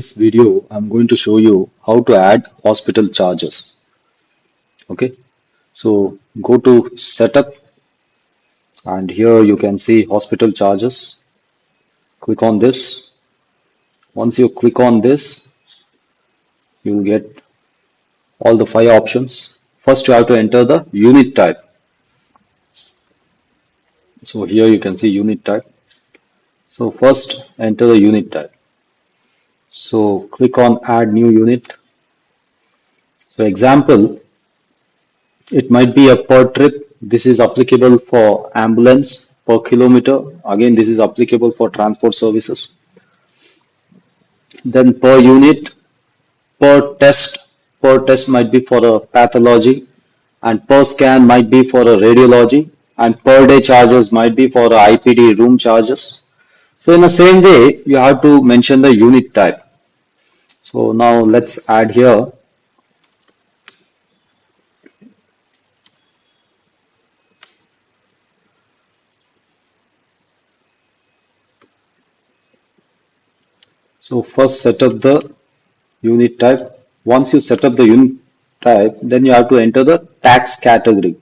This video, I'm going to show you how to add hospital charges. Okay, so go to setup and here you can see hospital charges. Click on this. Once you click on this, you will get all the five options. First, you have to enter the unit type. So here you can see unit type. So first, enter the unit type. So click on add new unit. So example, it might be a per trip. This is applicable for ambulance per kilometer. Again, this is applicable for transport services. Then per unit, per test might be for a pathology, and per scan might be for a radiology, and per day charges might be for a IPD room charges. So in the same way, you have to mention the unit type. So now let's add here. So first set up the unit type. Once you set up the unit type, then you have to enter the tax category.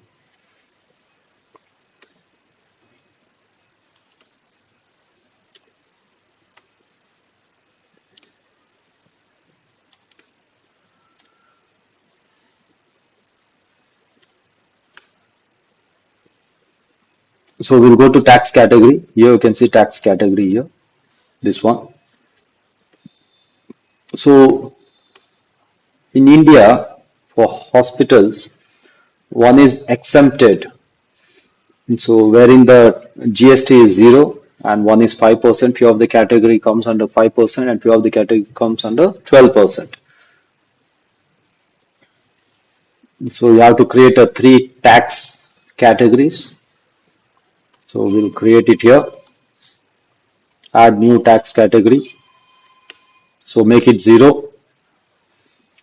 So we'll go to tax category. Here you can see tax category here, this one. So in India, for hospitals, one is exempted. So wherein the GST is zero and one is 5%, few of the category comes under 5% and few of the category comes under 12%. So you have to create a three tax categories. So we'll create it here. Add new tax category. So make it zero,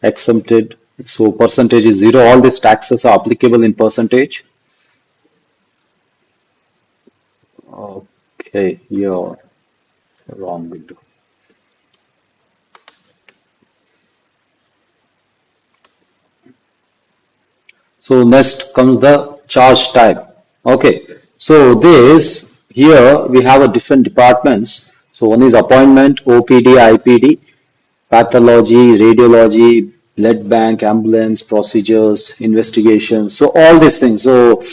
exempted. So percentage is zero. All these taxes are applicable in percentage. Okay, you're wrong window. So next comes the charge type. Okay, so this here we have a different departments. So one is appointment, OPD, IPD, pathology, radiology, blood bank, ambulance, procedures, investigations. So all these things. So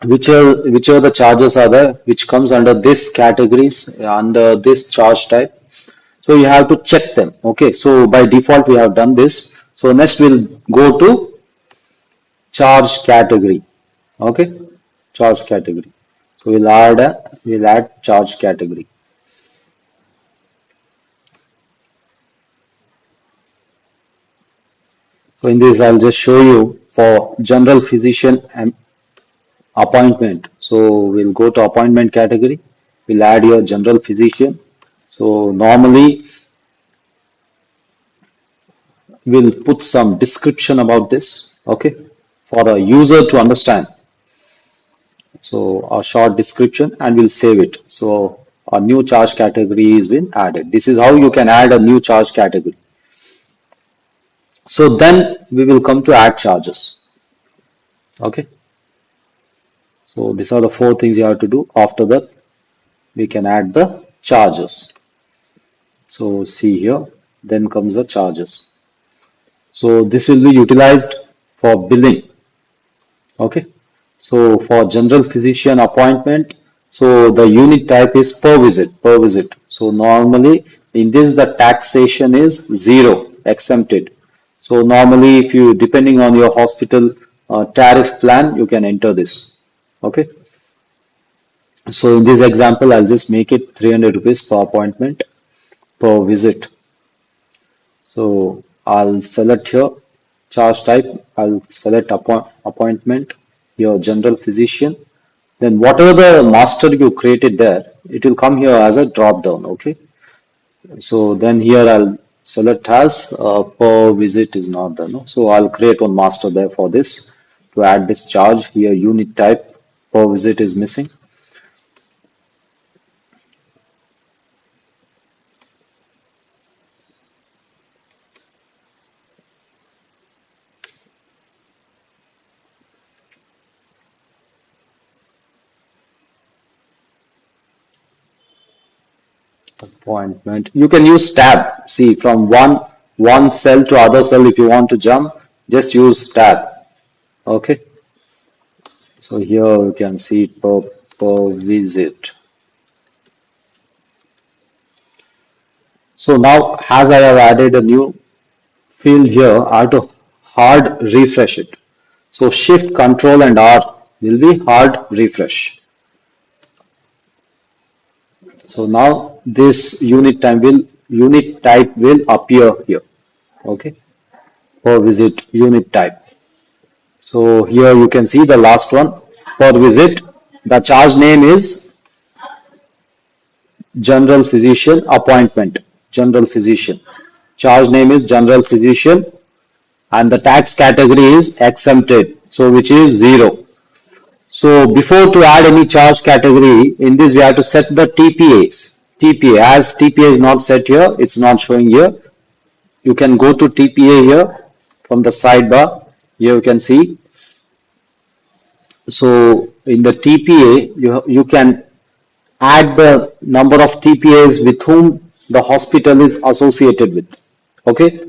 which are the charges are there, which comes under this categories, under this charge type. So you have to check them. Okay, so by default we have done this. So next we'll go to charge category. Okay, charge category. So we'll add charge category. So in this I'll just show you for general physician and appointment. So we'll go to appointment category. We'll add your general physician. So normally we'll put some description about this. Okay, for a user to understand. So a short description and we'll save it. So a new charge category has been added. This is how you can add a new charge category. So then we will come to add charges. Okay. So these are the four things you have to do. After that, we can add the charges. So see here, then comes the charges. So this will be utilized for billing. Okay. So for general physician appointment, so the unit type is per visit. So normally in this the taxation is zero, exempted. So normally if you, depending on your hospital tariff plan, you can enter this. Okay. So in this example, I'll just make it 300 rupees per appointment per visit. So I'll select here charge type. I'll select appointment, your general physician. Then whatever the master you created there, it will come here as a drop down. Okay. So then here I'll select as per visit is not there. No? So I'll create one master there for this to add this charge. Here unit type per visit is missing. appointment. You can use tab. See, from one cell to other cell, if you want to jump, just use tab. Okay. So here you can see per visit. So now, as I have added a new field here, I have to hard refresh it. So Shift, Control, and R will be hard refresh. So now this unit type will appear here. Okay, per visit unit type. So here you can see the last one per visit. The charge name is General Physician Appointment. General Physician. Charge name is General Physician, and the tax category is exempted. So which is 0. So before to add any charge category, in this we have to set the TPAs. TPA, as TPA is not set here, it's not showing here. You can go to TPA here from the sidebar. Here you can see. So in the TPA, you can add the number of TPAs with whom the hospital is associated with. Okay.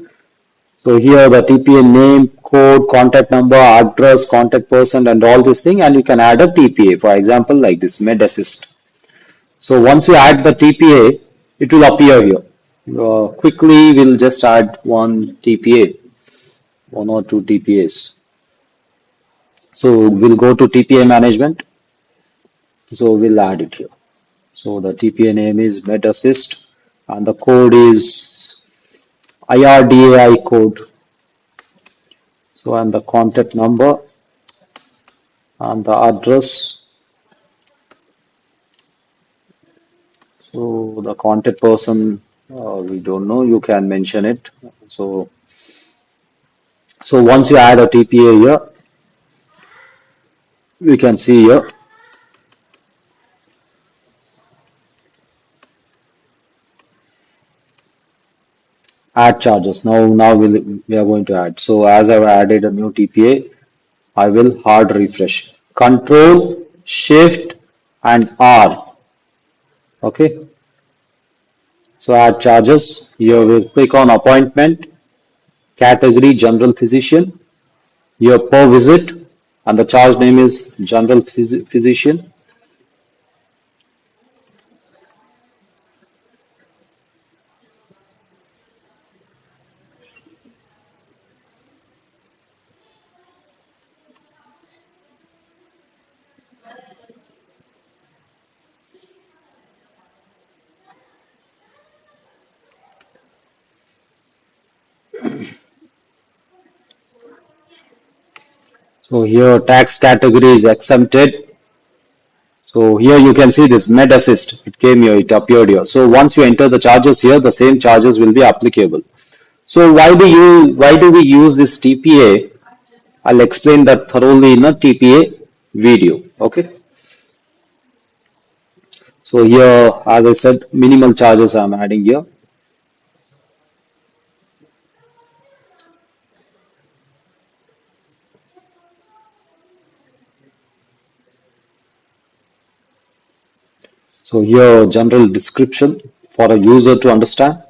So here the TPA name, code, contact number, address, contact person, and all this thing, and you can add a TPA. For example, like this, Med Assist. So once you add the TPA, it will appear here. Quickly, we'll just add one TPA, one or two TPAs. So we'll go to TPA management. So we'll add it here. So the TPA name is Med Assist, and the code is IRDAI code. So and the contact number and the address. So the contact person, we don't know, you can mention it. So once you add a TPA here, we can see here. Add charges. Now we are going to add. So as I've added a new TPA, I will hard refresh. Control, Shift, and R. Okay. So add charges. Here we'll click on appointment, category General Physician. Here per visit, and the charge name is General Physician. So here tax category is exempted. So here you can see this Med Assist. It came here, it appeared here. So once you enter the charges here, the same charges will be applicable. So why do we use this TPA? I'll explain that thoroughly in a TPA video. Okay. So here, as I said, minimal charges I'm adding here. So here, general description for a user to understand.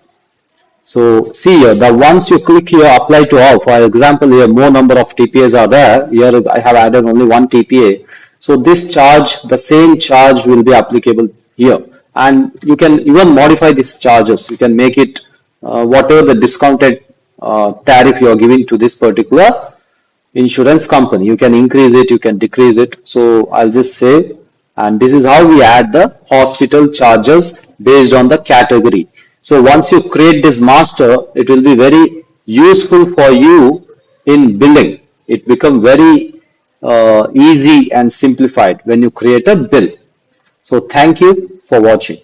So see here, the once you click here, apply to all. For example, here more number of TPAs are there. Here I have added only one TPA. So this charge, the same charge will be applicable here. And you can even modify these charges. You can make it whatever the discounted tariff you are giving to this particular insurance company. You can increase it, you can decrease it. So I'll just say, and this is how we add the hospital charges based on the category. So once you create this master, it will be very useful for you in billing. It becomes very easy and simplified when you create a bill. So thank you for watching.